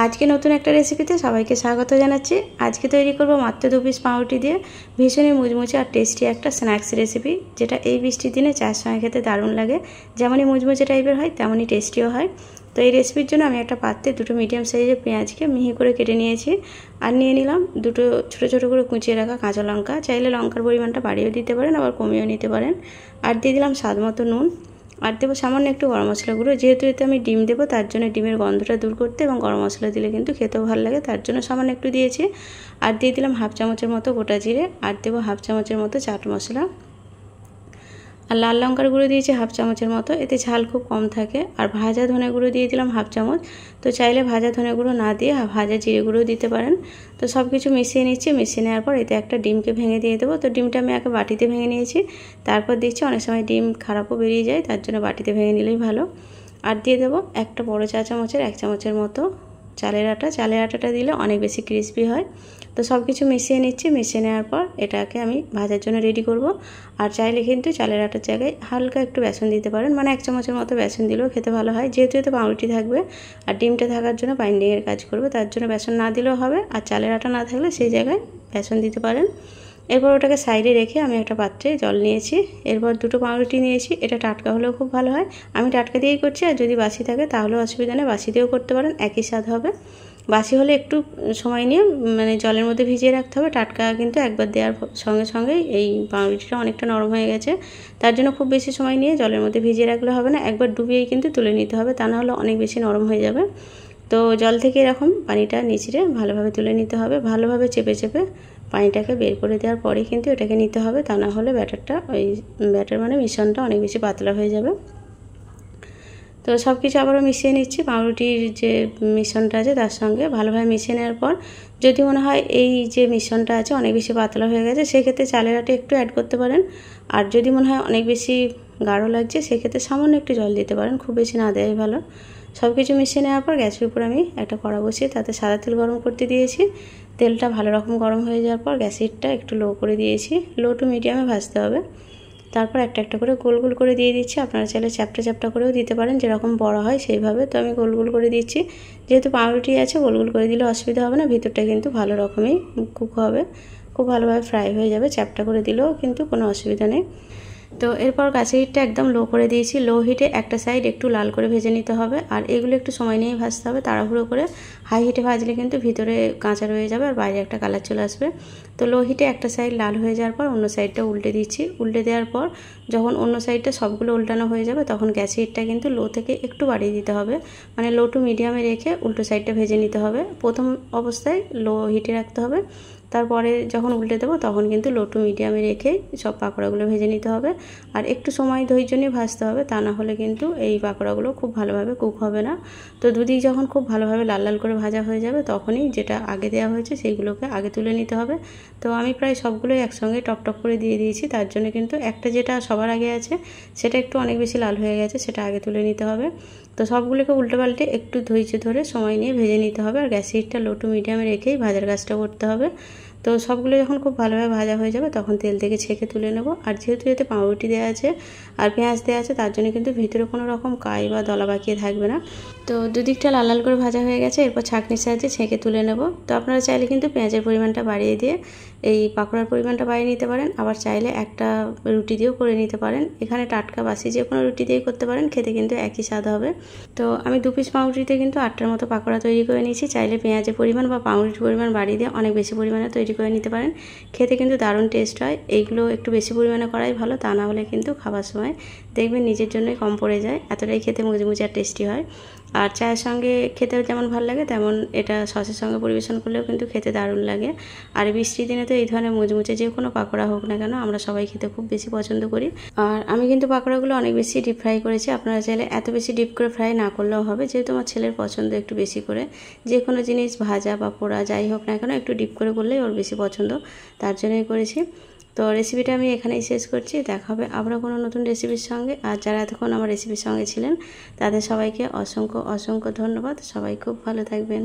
আজকে নতুন একটা রেসিপিতে সবাইকে স্বাগত জানাচ্ছি। আজকে তৈরি করব মাত্র 2 পিস পাউরুটি দিয়ে ভীষণই মুচমুচে আর টেস্টি একটা স্ন্যাক্স রেসিপি, যেটা এই বৃষ্টির দিনে চায়ের সঙ্গে খেতে দারুণ লাগে। যেমনই মুচমুচে টাইপের হয় তেমনই টেস্টিও হয়। তো এই রেসিপির জন্য আমি একটা পাত্রে দুটো মিডিয়াম সাইজের পেঁয়াজকে মিহি করে কেটে নিয়েছি, আর নিয়ে নিলাম দুটো ছোটো ছোটো করে কুচিয়ে রাখা কাঁচা লঙ্কা। চাইলে লঙ্কার পরিমাণটা বাড়িয়েও দিতে পারেন, আবার কমিয়েও নিতে পারেন। আর দিয়ে দিলাম স্বাদ মতো নুন, আর দেবো সামান্য একটু গরম মশলা গুঁড়ো। যেহেতু এতে আমি ডিম দেবো তার জন্য ডিমের গন্ধটা দূর করতে এবং গরম মশলা দিলে কিন্তু খেতেও ভালো লাগে, তার জন্য সামান্য একটু দিয়েছি। আর দিয়ে দিলাম হাফ চামচের মতো গোটা জিরে, আর দেবো হাফ চামচের মতো চাট মশলা, আর লাল লঙ্কার গুঁড়ো দিয়েছি হাফ চামচের মতো, এতে ঝাল খুব কম থাকে। আর ভাজা ধনে গুঁড়ো দিয়ে দিলাম হাফ চামচ। তো চাইলে ভাজা ধনে গুঁড়ো না দিয়ে ভাজা জিরে গুঁড়ো দিতে পারেন। তো সব কিছু মিশিয়ে নিচ্ছি। মিশিয়ে নেওয়ার পর এতে একটা ডিমকে ভেঙে দিয়ে দেবো। তো ডিমটা আমি আগে বাটিতে ভেঙে নিয়েছি, তারপর দিচ্ছি। অনেক সময় ডিম খারাপও বেরিয়ে যায়, তার জন্য বাটিতে ভেঙে নিলেই ভালো। আর দিয়ে দেবো একটা বড় চা চামচের 1 চামচের মতো চালের আটা। চালের আটাটা দিলে অনেক বেশি ক্রিস্পি হয়। তো সব কিছু মিশিয়ে নিচ্ছি। মিশিয়ে নেওয়ার পর এটাকে আমি ভাজার জন্য রেডি করব। আর চাইলে কিন্তু চালের আটার জায়গায় হালকা একটু বেসন দিতে পারেন, মানে 1 চামচের মতো বেসন দিলেও খেতে ভালো হয়। যেহেতু এতে পাউরুটি থাকবে আর ডিমটা থাকার জন্য বাইন্ডিংয়ের কাজ করবে, তার জন্য বেসন না দিলেও হবে। আর চালের আটা না থাকলে সেই জায়গায় বেসন দিতে পারেন। এরপর ওটাকে সাইডে রেখে আমি একটা পাত্রে জল নিয়েছি। এরপর দুটো পাউরুটি নিয়েছি। এটা টাটকা হলেও খুব ভালো হয়, আমি টাটকা দিয়েই করছি। আর যদি বাসি থাকে তাহলেও অসুবিধা নেই, বাসি দিয়েও করতে পারেন, একই স্বাদ হবে। বাসি হলে একটু সময় নিয়ে মানে জলের মধ্যে ভিজিয়ে রাখতে হবে। টাটকা কিন্তু একবার দেওয়ার সঙ্গে সঙ্গেই এই পাউরুটিটা অনেকটা নরম হয়ে গেছে, তার জন্য খুব বেশি সময় নিয়ে জলের মধ্যে ভিজিয়ে রাখলে হবে না, একবার ডুবিয়েই কিন্তু তুলে নিতে হবে, তা নাহলে অনেক বেশি নরম হয়ে যাবে। তো জল থেকে এরকম পানিটা নিচড়ে ভালোভাবে তুলে নিতে হবে। ভালোভাবে চেপে চেপে পানিটাকে বের করে দেওয়ার পরে কিন্তু এটাকে নিতে হবে, তা না হলে ব্যাটার মানে মিশ্রণটা অনেক বেশি পাতলা হয়ে যাবে। তো সব কিছু আবারও মিশিয়ে নিচ্ছি। পাউরুটির যে মিশ্রণটা আছে তার সঙ্গে ভালোভাবে মিশিয়ে নেওয়ার পর যদি মনে হয় এই যে মিশ্রণটা আছে অনেক বেশি পাতলা হয়ে গেছে, সেক্ষেত্রে চালের আটা একটু অ্যাড করতে পারেন। আর যদি মনে হয় অনেক বেশি গাঢ় লাগছে, সেক্ষেত্রে সামান্য একটু জল দিতে পারেন, খুব বেশি না দেওয়াই ভালো। সব কিছু মিশিয়ে নেওয়ার পর গ্যাসের উপর আমি একটা কড়া বসিয়ে তাতে সাদা তেল গরম করতে দিয়েছি। তেলটা ভালো রকম গরম হয়ে যাওয়ার পর গ্যাসেরটা একটু লো করে দিয়েছি। লো টু মিডিয়ামে ভাজতে হবে। তারপর একটা একটা করে গোল গোল করে দিয়ে দিচ্ছি। আপনারা চাইলে চ্যাপটা চ্যাপটা করেও দিতে পারেন, যেরকম বড় হয় সেইভাবে। তো আমি গোল গোল করে দিচ্ছি। যেহেতু পাউরুটি আছে গোল গোল করে দিলে অসুবিধা হবে না, ভিতরটা কিন্তু ভালো রকমই কুক হবে, খুব ভালোভাবে ফ্রাই হয়ে যাবে। চ্যাপটা করে দিলেও কিন্তু কোনো অসুবিধা নেই। তো এরপর গ্যাসের হিটটা একদম লো করে দিয়েছি। লো হিটে একটা সাইড একটু লাল করে ভেজে নিতে হবে, আর এগুলো একটু সময় নিয়েই ভাজতে হবে। তাড়াহুড়ো করে হাই হিটে ভাজলে কিন্তু ভিতরে কাঁচা রয়ে যাবে আর বাইরে একটা কালার চলে আসবে। তো লো হিটে একটা সাইড লাল হয়ে যাওয়ার পর অন্য সাইডটা উল্টে দিচ্ছি। উল্টে দেওয়ার পর যখন অন্য সাইডটা সবগুলো উল্টানো হয়ে যাবে, তখন গ্যাসের হিটটা কিন্তু লো থেকে একটু বাড়িয়ে দিতে হবে, মানে লো টু মিডিয়ামে রেখে উল্টো সাইডটা ভেজে নিতে হবে। প্রথম অবস্থায় লো হিটে রাখতে হবে, তারপরে যখন উল্টে দেবো তখন কিন্তু লো টু মিডিয়ামে রেখে সব পাকোড়াগুলো ভেজে নিতে হবে। আর একটু সময় ধৈর্য নিয়ে ভাজতে হবে, তা না হলে কিন্তু এই পাকোড়াগুলো খুব ভালোভাবে কুক হবে না। তো দুদিক যখন খুব ভালোভাবে লাল লাল করে ভাজা হয়ে যাবে, তখনই যেটা আগে দেওয়া হয়েছে সেইগুলোকে আগে তুলে নিতে হবে। তো আমি প্রায় সবগুলোই একসঙ্গে টপ টপ করে দিয়ে দিয়েছি, তার জন্য কিন্তু একটা যেটা সবার আগে আছে সেটা একটু অনেক বেশি লাল হয়ে গেছে, সেটা আগে তুলে নিতে হবে। তো সবগুলোকে উল্টে পাল্টে একটু ধৈর্য ধরে সময় নিয়ে ভেজে নিতে হবে। আর গ্যাসের হিটটা লো টু মিডিয়ামে রেখেই ভাজার কাজটা করতে হবে। তো সবগুলো যখন খুব ভালোভাবে ভাজা হয়ে যাবে, তখন তেল থেকে ছেঁকে তুলে নেব। আর যেহেতু এতে পাউরুটি দেওয়া আছে আর পেঁয়াজ দেওয়া আছে, তার জন্য কিন্তু ভিতরে কোনো রকম কাই বা দলা বাকিয়ে থাকবে না। তো দুদিকটা লাল লাল করে ভাজা হয়ে গেছে, এরপর ছাঁকনির সাহায্যে ছেঁকে তুলে নেব। তো আপনারা চাইলে কিন্তু পেঁয়াজের পরিমাণটা বাড়িয়ে দিয়ে এই পাকোড়ার পরিমাণটা বাড়িয়ে নিতে পারেন, আবার চাইলে একটা রুটি দিয়েও করে নিতে পারেন। এখানে টাটকা বাসি যে কোনো রুটি দিয়েই করতে পারেন, খেতে কিন্তু একই স্বাদ হবে। তো আমি 2 পিস পাউরুটিতে কিন্তু 8টার মতো পাকোড়া তৈরি করে নিয়েছি। চাইলে পেঁয়াজের পরিমাণ বা পাউরুটির পরিমাণ বাড়িয়ে দিয়ে অনেক বেশি পরিমাণে তৈরি করে নিতে পারেন, খেতে কিন্তু দারুণ টেস্ট হয়। এইগুলো একটু বেশি পরিমাণে করাই ভালো, তা না হলে কিন্তু খাবার সময় দেখবেন নিজের জন্যই কম পড়ে যায়, এতটাই খেতে মুচমুচে আর টেস্টি হয়। আর চায়ের সঙ্গে খেতে যেমন ভালো লাগে, তেমন এটা সসের সঙ্গে পরিবেশন করলেও কিন্তু খেতে দারুণ লাগে। আর বৃষ্টির দিনে তো এই ধরনের মুচমুচে যে কোনো পাকোড়া হোক না কেন, আমরা সবাই খেতে খুব বেশি পছন্দ করি। আর আমি কিন্তু পাকোড়াগুলো অনেক বেশি ডিপ ফ্রাই করেছি, আপনারা চাইলে এত বেশি ডিপ করে ফ্রাই না করলেও হবে। যেহেতু আমার ছেলের পছন্দ একটু বেশি করে, যে কোনো জিনিস ভাজা বা পোড়া যাই হোক না কেন একটু ডিপ করে করলেই ওর বেশি পছন্দ, তার জন্যই করেছি। তো রেসিপিটা আমি এখানেই শেষ করছি। দেখা হবে আবার কোনো নতুন রেসিপির সঙ্গে। আর যারা এতক্ষণ আমার রেসিপির সঙ্গে ছিলেন তাদের সবাইকে অসংখ্য অসংখ্য ধন্যবাদ। সবাই খুব ভালো থাকবেন।